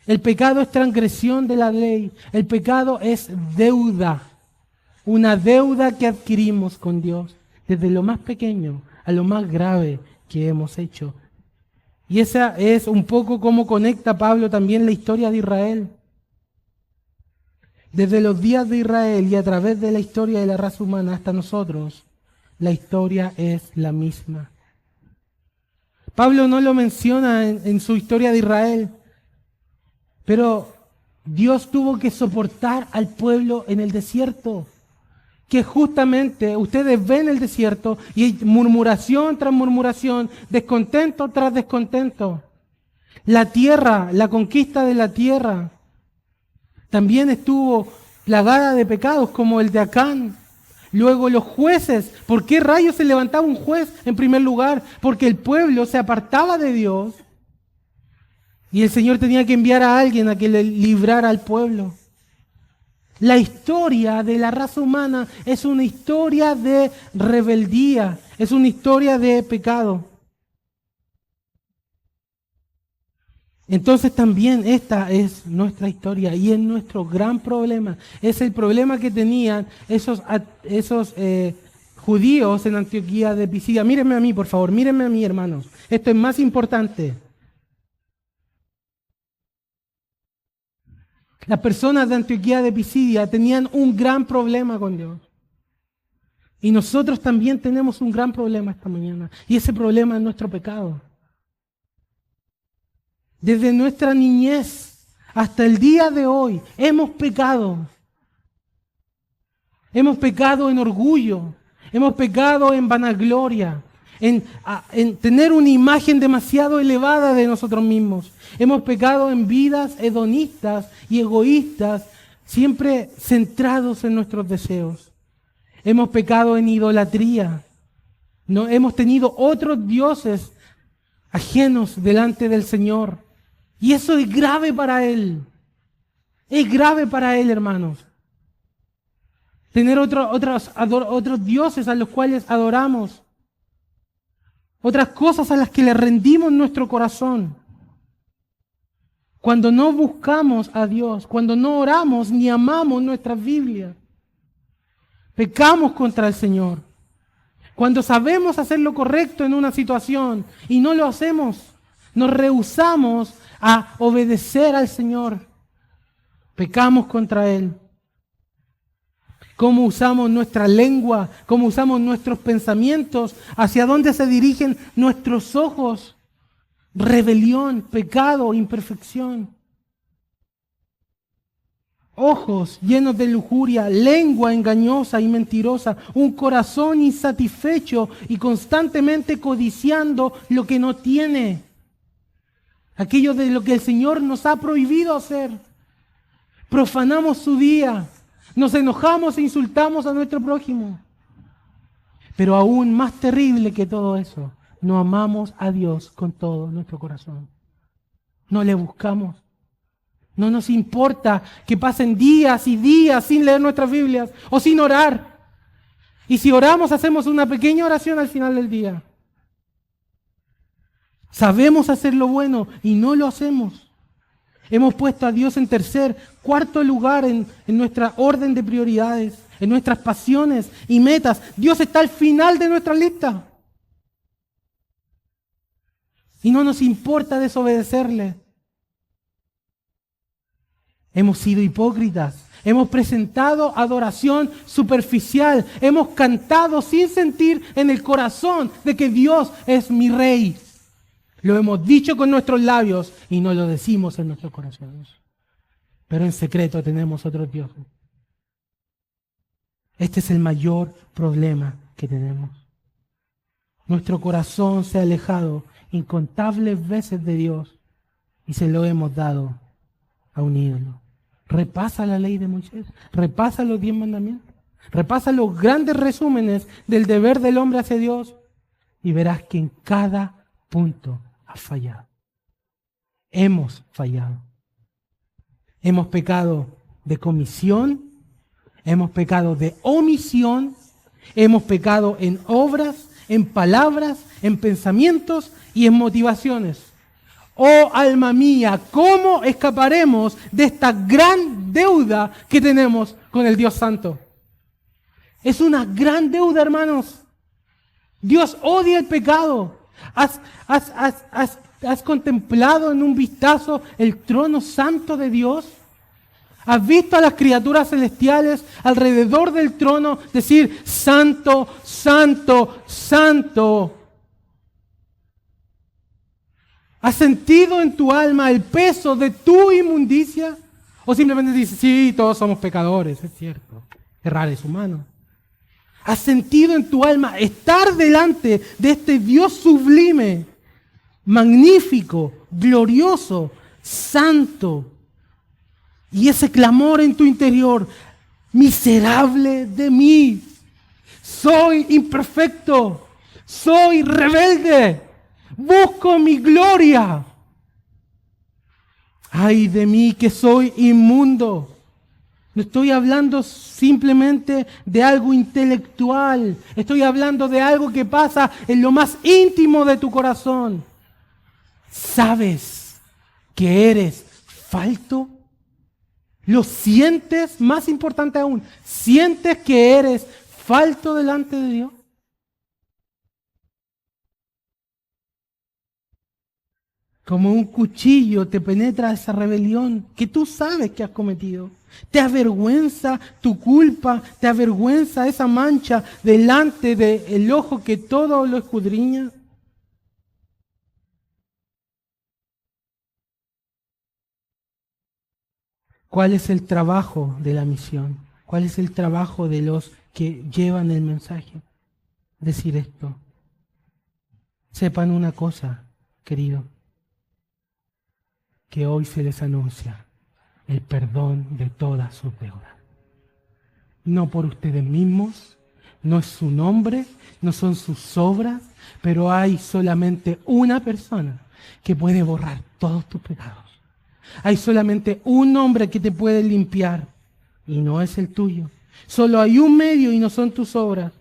El pecado es transgresión de la ley. El pecado es deuda. Una deuda que adquirimos con Dios. Desde lo más pequeño a lo más grave que hemos hecho. Y esa es un poco cómo conecta Pablo también la historia de Israel. Desde los días de Israel y a través de la historia de la raza humana hasta nosotros, la historia es la misma. Pablo no lo menciona en su historia de Israel, pero Dios tuvo que soportar al pueblo en el desierto. Que justamente ustedes ven el desierto y hay murmuración tras murmuración, descontento tras descontento. La tierra, la conquista de la tierra, también estuvo plagada de pecados como el de Acán. Luego los jueces, ¿por qué rayos se levantaba un juez en primer lugar? Porque el pueblo se apartaba de Dios y el Señor tenía que enviar a alguien a que le librara al pueblo. La historia de la raza humana es una historia de rebeldía, es una historia de pecado. Entonces también esta es nuestra historia y es nuestro gran problema. Es el problema que tenían esos judíos en Antioquía de Pisidia. Mírenme a mí, por favor, mírenme a mí, hermanos. Esto es más importante. Las personas de Antioquía de Pisidia tenían un gran problema con Dios. Y nosotros también tenemos un gran problema esta mañana. Y ese problema es nuestro pecado. Desde nuestra niñez hasta el día de hoy hemos pecado. Hemos pecado en orgullo. Hemos pecado en vanagloria. En tener una imagen demasiado elevada de nosotros mismos. Hemos pecado en vidas hedonistas y egoístas, siempre centrados en nuestros deseos. Hemos pecado en idolatría. No, hemos tenido otros dioses ajenos delante del Señor. Y eso es grave para Él. Es grave para Él, hermanos. Tener otros dioses a los cuales adoramos. Otras cosas a las que le rendimos nuestro corazón. Cuando no buscamos a Dios, cuando no oramos ni amamos nuestras Biblias, pecamos contra el Señor. Cuando sabemos hacer lo correcto en una situación y no lo hacemos, nos rehusamos a obedecer al Señor. Pecamos contra Él. Cómo usamos nuestra lengua, cómo usamos nuestros pensamientos, hacia dónde se dirigen nuestros ojos. Rebelión, pecado, imperfección. Ojos llenos de lujuria, lengua engañosa y mentirosa, un corazón insatisfecho y constantemente codiciando lo que no tiene. Aquello de lo que el Señor nos ha prohibido hacer. Profanamos su día. Nos enojamos e insultamos a nuestro prójimo. Pero aún más terrible que todo eso, no amamos a Dios con todo nuestro corazón. No le buscamos. No nos importa que pasen días y días sin leer nuestras Biblias o sin orar. Y si oramos, hacemos una pequeña oración al final del día. Sabemos hacer lo bueno y no lo hacemos. Hemos puesto a Dios en tercer, cuarto lugar en nuestra orden de prioridades, en nuestras pasiones y metas. Dios está al final de nuestra lista. Y no nos importa desobedecerle. Hemos sido hipócritas. Hemos presentado adoración superficial. Hemos cantado sin sentir en el corazón de que Dios es mi Rey. Lo hemos dicho con nuestros labios y no lo decimos en nuestros corazones. Pero en secreto tenemos otros dioses. Este es el mayor problema que tenemos. Nuestro corazón se ha alejado incontables veces de Dios y se lo hemos dado a un ídolo. Repasa la ley de Moisés, repasa los 10 mandamientos, repasa los grandes resúmenes del deber del hombre hacia Dios y verás que en cada punto has fallado. Hemos fallado. Hemos pecado de comisión, hemos pecado de omisión, hemos pecado en obras, en palabras, en pensamientos y en motivaciones. Oh alma mía, ¿cómo escaparemos de esta gran deuda que tenemos con el Dios Santo? Es una gran deuda, hermanos. Dios odia el pecado. ¿Has contemplado en un vistazo el trono santo de Dios? ¿Has visto a las criaturas celestiales alrededor del trono decir, santo, santo, santo? ¿Has sentido en tu alma el peso de tu inmundicia? ¿O simplemente dices, sí, todos somos pecadores? Es cierto, errar es humano. ¿Has sentido en tu alma estar delante de este Dios sublime, magnífico, glorioso, santo? Y ese clamor en tu interior, miserable de mí, soy imperfecto, soy rebelde, busco mi gloria. Ay de mí que soy inmundo. No estoy hablando simplemente de algo intelectual. Estoy hablando de algo que pasa en lo más íntimo de tu corazón. ¿Sabes que eres falto? ¿Lo sientes? Más importante aún, ¿sientes que eres falto delante de Dios? Como un cuchillo te penetra esa rebelión que tú sabes que has cometido. Te avergüenza tu culpa, te avergüenza esa mancha delante del ojo que todo lo escudriña. ¿Cuál es el trabajo de la misión? ¿Cuál es el trabajo de los que llevan el mensaje? Decir esto. Sepan una cosa, querido, que hoy se les anuncia el perdón de todas sus deudas. No por ustedes mismos, no es su nombre, no son sus obras, pero hay solamente una persona que puede borrar todos tus pecados. Hay solamente un hombre que te puede limpiar y no es el tuyo. Solo hay un medio y no son tus obras.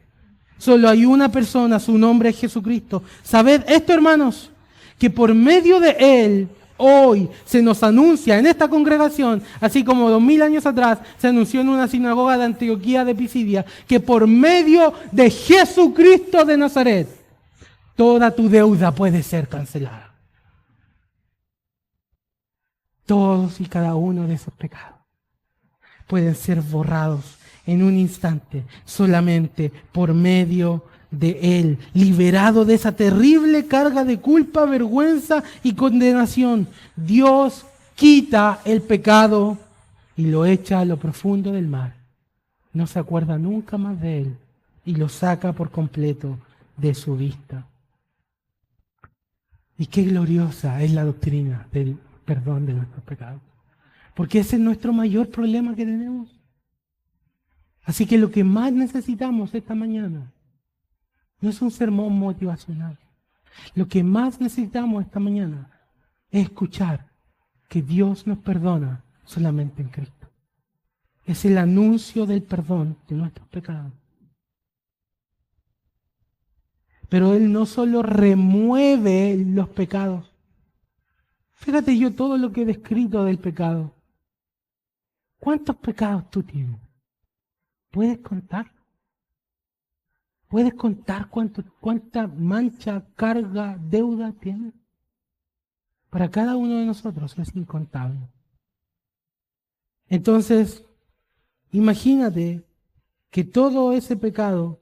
Solo hay una persona, su nombre es Jesucristo. ¿Sabed esto, hermanos? Que por medio de Él hoy se nos anuncia en esta congregación, así como 2000 años atrás se anunció en una sinagoga de Antioquía de Pisidia, que por medio de Jesucristo de Nazaret, toda tu deuda puede ser cancelada. Todos y cada uno de esos pecados pueden ser borrados en un instante, solamente por medio de Él, liberado de esa terrible carga de culpa, vergüenza y condenación. Dios quita el pecado y lo echa a lo profundo del mar. No se acuerda nunca más de Él y lo saca por completo de su vista. Y qué gloriosa es la doctrina del perdón de nuestros pecados, porque ese es nuestro mayor problema que tenemos. Así que lo que más necesitamos esta mañana no es un sermón motivacional. Lo que más necesitamos esta mañana es escuchar que Dios nos perdona solamente en Cristo. Es el anuncio del perdón de nuestros pecados. Pero Él no solo remueve los pecados. Fíjate yo todo lo que he descrito del pecado. ¿Cuántos pecados tú tienes? ¿Puedes contar? ¿Puedes contar cuánta mancha, carga, deuda tienes? Para cada uno de nosotros es incontable. Entonces, imagínate que todo ese pecado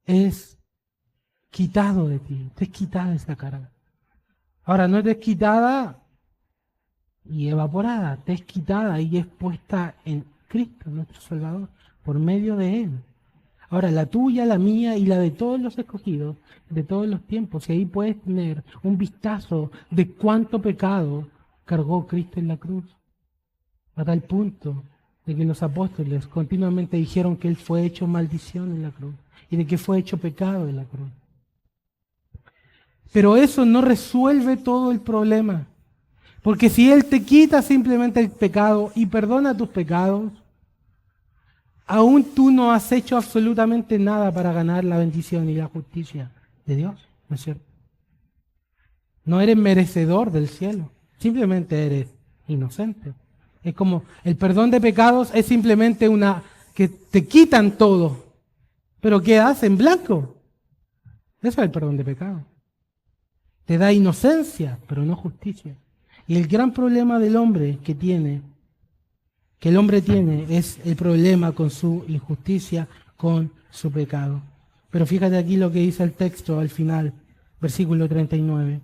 es quitado de ti, te es quitada esa carga. Ahora, no te es quitada y evaporada, te es quitada y es puesta en Cristo, nuestro Salvador, por medio de Él. Ahora, la tuya, la mía y la de todos los escogidos, de todos los tiempos, y ahí puedes tener un vistazo de cuánto pecado cargó Cristo en la cruz, a tal punto de que los apóstoles continuamente dijeron que Él fue hecho maldición en la cruz y de que fue hecho pecado en la cruz. Pero eso no resuelve todo el problema, porque si Él te quita simplemente el pecado y perdona tus pecados, aún tú no has hecho absolutamente nada para ganar la bendición y la justicia de Dios, ¿no es cierto? No eres merecedor del cielo, simplemente eres inocente. Es como el perdón de pecados es simplemente que te quitan todo, pero quedas en blanco. Eso es el perdón de pecados. Te da inocencia, pero no justicia. Y el gran problema del hombre que el hombre tiene, es el problema con su injusticia, con su pecado. Pero fíjate aquí lo que dice el texto al final, versículo 39.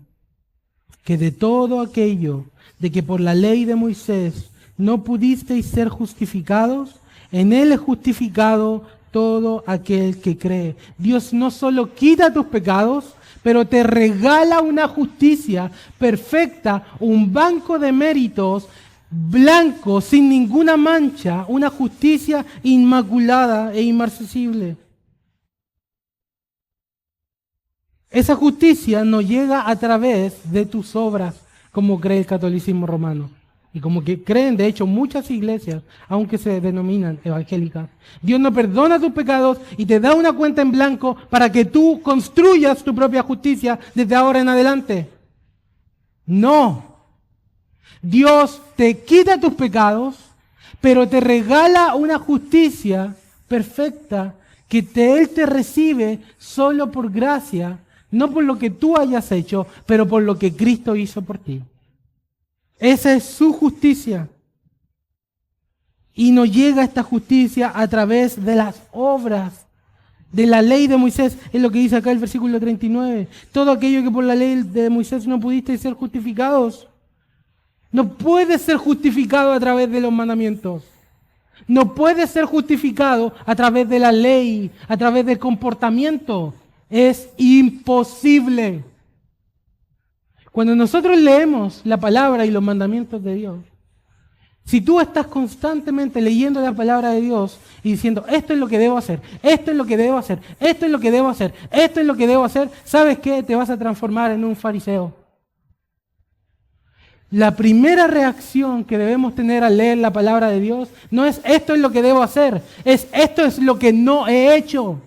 Que de todo aquello de que por la ley de Moisés no pudisteis ser justificados, en Él es justificado todo aquel que cree. Dios no solo quita tus pecados, pero te regala una justicia perfecta, un banco de méritos blanco, sin ninguna mancha, una justicia inmaculada e inmarcesible. Esa justicia no llega a través de tus obras, como cree el catolicismo romano. Y como que creen, de hecho, muchas iglesias, aunque se denominan evangélicas. Dios no perdona tus pecados y te da una cuenta en blanco para que tú construyas tu propia justicia desde ahora en adelante. No. Dios te quita tus pecados, pero te regala una justicia perfecta que Él te recibe solo por gracia, no por lo que tú hayas hecho, pero por lo que Cristo hizo por ti. Esa es su justicia. Y no llega esta justicia a través de las obras de la ley de Moisés. Es lo que dice acá el versículo 39. Todo aquello que por la ley de Moisés no pudisteis ser justificados, no puede ser justificado a través de los mandamientos. No puede ser justificado a través de la ley, a través del comportamiento. Es imposible. Cuando nosotros leemos la palabra y los mandamientos de Dios, si tú estás constantemente leyendo la palabra de Dios y diciendo, esto es lo que debo hacer, esto es lo que debo hacer, esto es lo que debo hacer, esto es lo que debo hacer, ¿sabes qué? Te vas a transformar en un fariseo. La primera reacción que debemos tener al leer la palabra de Dios no es esto es lo que debo hacer, es esto es lo que no he hecho.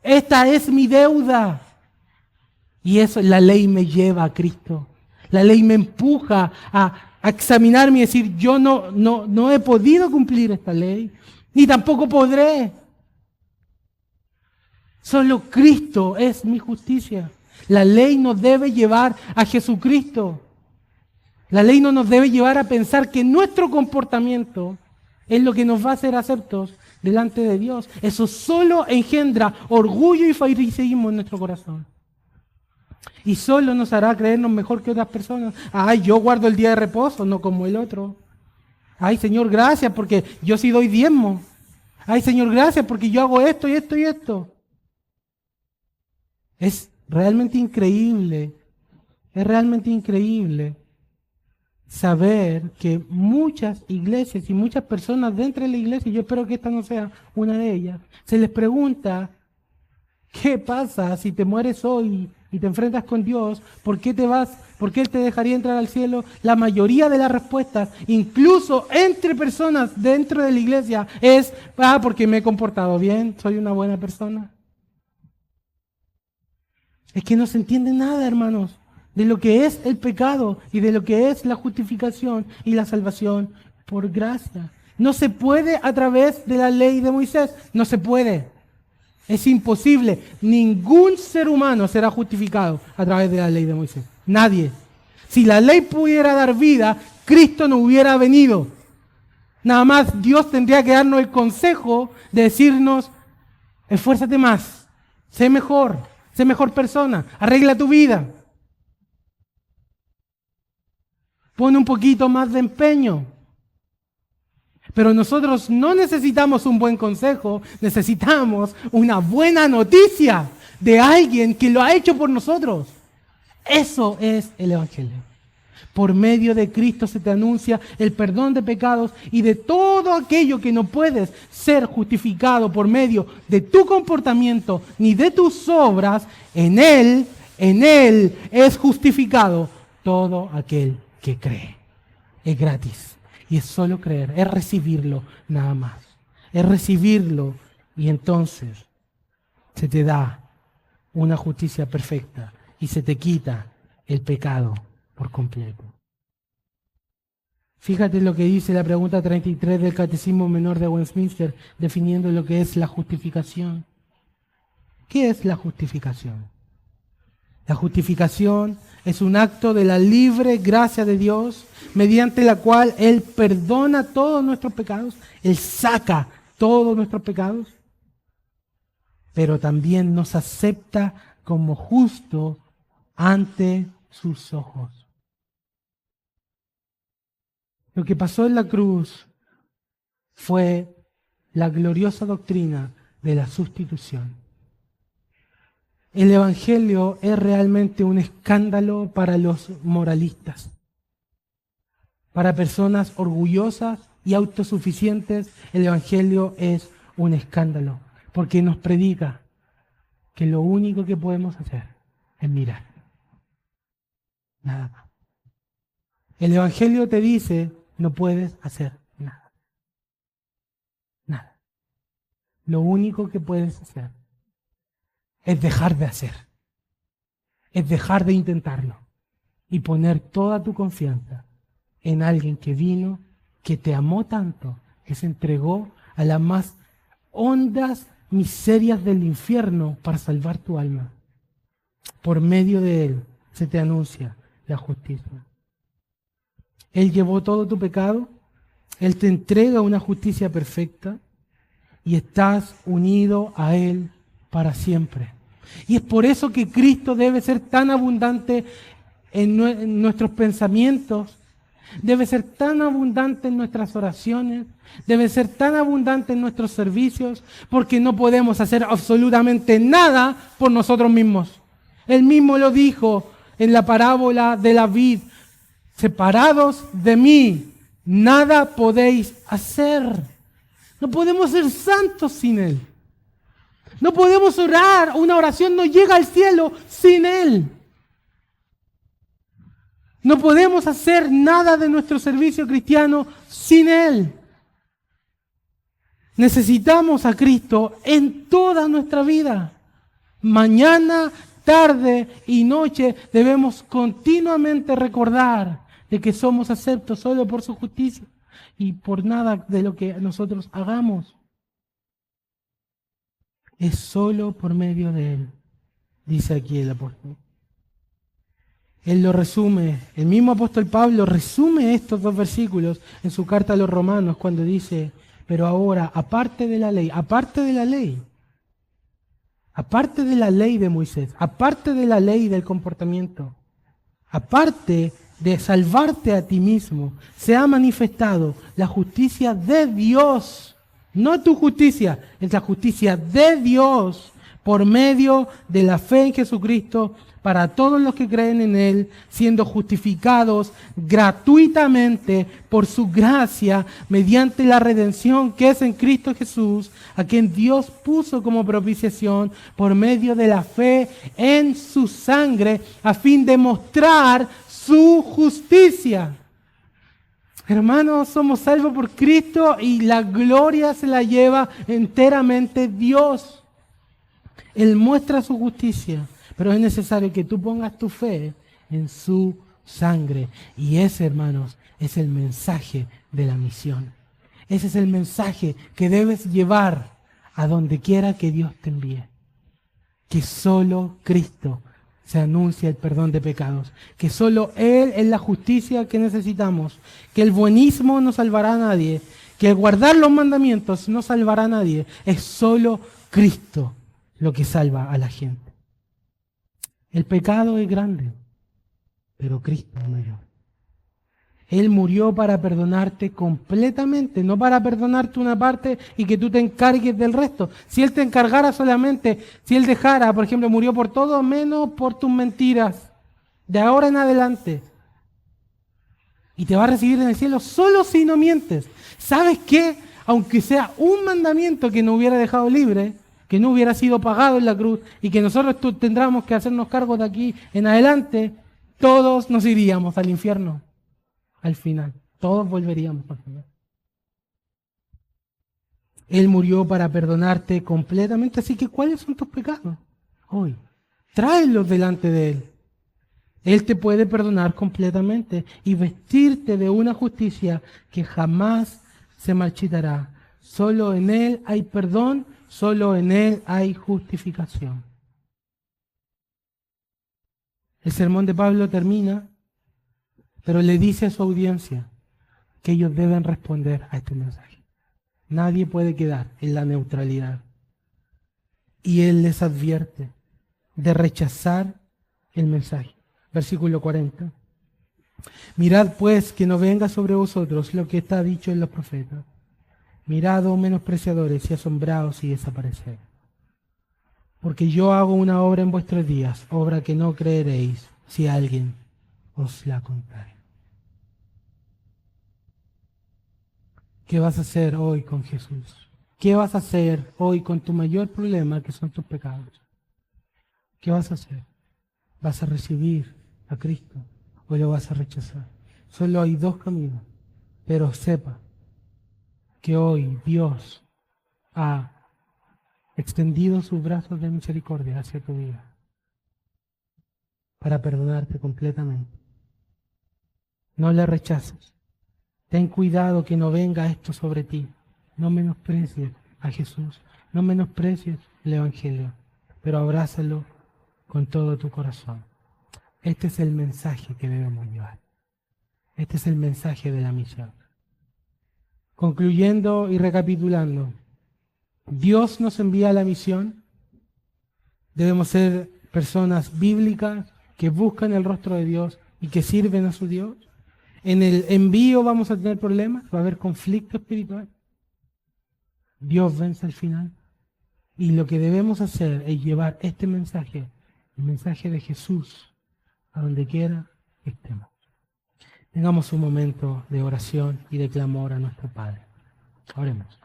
Esta es mi deuda. Y eso, la ley me lleva a Cristo. La ley me empuja a examinarme y decir, yo no he podido cumplir esta ley, ni tampoco podré. Solo Cristo es mi justicia. La ley nos debe llevar a Jesucristo. La ley no nos debe llevar a pensar que nuestro comportamiento es lo que nos va a hacer aceptos delante de Dios. Eso solo engendra orgullo y fariseísmo en nuestro corazón. Y solo nos hará creernos mejor que otras personas. Ay, yo guardo el día de reposo, no como el otro. Ay, Señor, gracias porque yo sí doy diezmo. Ay, Señor, gracias porque yo hago esto y esto y esto. Es realmente increíble saber que muchas iglesias y muchas personas dentro de la iglesia, yo espero que esta no sea una de ellas, se les pregunta, ¿qué pasa si te mueres hoy y te enfrentas con Dios? ¿Por qué te vas? ¿Por qué Él te dejaría entrar al cielo? La mayoría de las respuestas, incluso entre personas dentro de la iglesia, es, porque me he comportado bien, soy una buena persona. Es que no se entiende nada, hermanos, de lo que es el pecado y de lo que es la justificación y la salvación por gracia. No se puede a través de la ley de Moisés, no se puede. Es imposible. Ningún ser humano será justificado a través de la ley de Moisés. Nadie. Si la ley pudiera dar vida, Cristo no hubiera venido. Nada más Dios tendría que darnos el consejo de decirnos, esfuérzate más, sé mejor persona, arregla tu vida. Pon un poquito más de empeño. Pero nosotros no necesitamos un buen consejo, necesitamos una buena noticia de alguien que lo ha hecho por nosotros. Eso es el Evangelio. Por medio de Cristo se te anuncia el perdón de pecados y de todo aquello que no puedes ser justificado por medio de tu comportamiento ni de tus obras. En Él es justificado todo aquel que cree. Es gratis. Y es solo creer, es recibirlo nada más. Es recibirlo y entonces se te da una justicia perfecta y se te quita el pecado por completo. Fíjate lo que dice la pregunta 33 del Catecismo Menor de Westminster, definiendo lo que es la justificación. ¿Qué es la justificación? La justificación es un acto de la libre gracia de Dios, mediante la cual Él perdona todos nuestros pecados, Él saca todos nuestros pecados, pero también nos acepta como justo ante sus ojos. Lo que pasó en la cruz fue la gloriosa doctrina de la sustitución. El Evangelio es realmente un escándalo para los moralistas, para personas orgullosas y autosuficientes. El Evangelio es un escándalo, porque nos predica que lo único que podemos hacer es mirar. Nada más. El Evangelio te dice, no puedes hacer nada. Nada. Lo único que puedes hacer es dejar de hacer. Es dejar de intentarlo. Y poner toda tu confianza en alguien que vino, que te amó tanto, que se entregó a las más hondas miserias del infierno para salvar tu alma. Por medio de Él se te anuncia la justicia. Él llevó todo tu pecado, Él te entrega una justicia perfecta y estás unido a Él para siempre. Y es por eso que Cristo debe ser tan abundante en nuestros pensamientos, debe ser tan abundante en nuestras oraciones, debe ser tan abundante en nuestros servicios, porque no podemos hacer absolutamente nada por nosotros mismos. Él mismo lo dijo en la parábola de la vid: separados de mí, nada podéis hacer. No podemos ser santos sin Él. No podemos orar, una oración no llega al cielo sin Él. No podemos hacer nada de nuestro servicio cristiano sin Él. Necesitamos a Cristo en toda nuestra vida, mañana, tarde y noche debemos continuamente recordar de que somos aceptos solo por su justicia y por nada de lo que nosotros hagamos. Es solo por medio de Él, dice aquí el apóstol. Él lo resume, el mismo apóstol Pablo resume estos 2 versículos en su carta a los Romanos cuando dice, pero ahora, aparte de la ley de Moisés, aparte de la ley del comportamiento, aparte de salvarte a ti mismo, se ha manifestado la justicia de Dios, no tu justicia, es la justicia de Dios por medio de la fe en Jesucristo para todos los que creen en Él, siendo justificados gratuitamente por su gracia mediante la redención que es en Cristo Jesús, a quien Dios puso como propiciación por medio de la fe en su sangre, a fin de mostrar su justicia. Hermanos, somos salvos por Cristo y la gloria se la lleva enteramente Dios. Él muestra su justicia, pero es necesario que tú pongas tu fe en su sangre. Y ese, hermanos, es el mensaje de la misión. Ese es el mensaje que debes llevar a donde quiera que Dios te envíe. Que solo Cristo se anuncia el perdón de pecados. Que solo Él es la justicia que necesitamos. Que el buenismo no salvará a nadie. Que el guardar los mandamientos no salvará a nadie. Es solo Cristo lo que salva a la gente. El pecado es grande, pero Cristo es mayor. Él murió para perdonarte completamente, no para perdonarte una parte y que tú te encargues del resto. Si Él te encargara solamente, si Él dejara, por ejemplo, murió por todo menos por tus mentiras, de ahora en adelante. Y te va a recibir en el cielo solo si no mientes. ¿Sabes qué? Aunque sea un mandamiento que no hubiera dejado libre, que no hubiera sido pagado en la cruz y que nosotros tendríamos que hacernos cargo de aquí en adelante, todos nos iríamos al infierno. Al final, todos volveríamos al final. Él murió para perdonarte completamente, así que ¿cuáles son tus pecados? Hoy, tráelos delante de Él. Él te puede perdonar completamente y vestirte de una justicia que jamás se marchitará. Solo en Él hay perdón, solo en Él hay justificación. El sermón de Pablo termina, pero le dice a su audiencia que ellos deben responder a este mensaje. Nadie puede quedar en la neutralidad. Y Él les advierte de rechazar el mensaje. Versículo 40. Mirad pues que no venga sobre vosotros lo que está dicho en los profetas. Mirad, oh menospreciadores, y asombraos y desapareced. Porque yo hago una obra en vuestros días, obra que no creeréis si alguien os la contare. ¿Qué vas a hacer hoy con Jesús? ¿Qué vas a hacer hoy con tu mayor problema, que son tus pecados? ¿Qué vas a hacer? ¿Vas a recibir a Cristo o lo vas a rechazar? Solo hay 2 caminos, pero sepa que hoy Dios ha extendido sus brazos de misericordia hacia tu vida para perdonarte completamente. No le rechaces. Ten cuidado que no venga esto sobre ti. No menosprecies a Jesús. No menosprecies el Evangelio, pero abrázalo con todo tu corazón. Este es el mensaje que debemos llevar. Este es el mensaje de la misión. Concluyendo y recapitulando, Dios nos envía a la misión. Debemos ser personas bíblicas que buscan el rostro de Dios y que sirven a su Dios. En el envío vamos a tener problemas, va a haber conflicto espiritual. Dios vence al final. Y lo que debemos hacer es llevar este mensaje, el mensaje de Jesús, a donde quiera que estemos. Tengamos un momento de oración y de clamor a nuestro Padre. Oremos.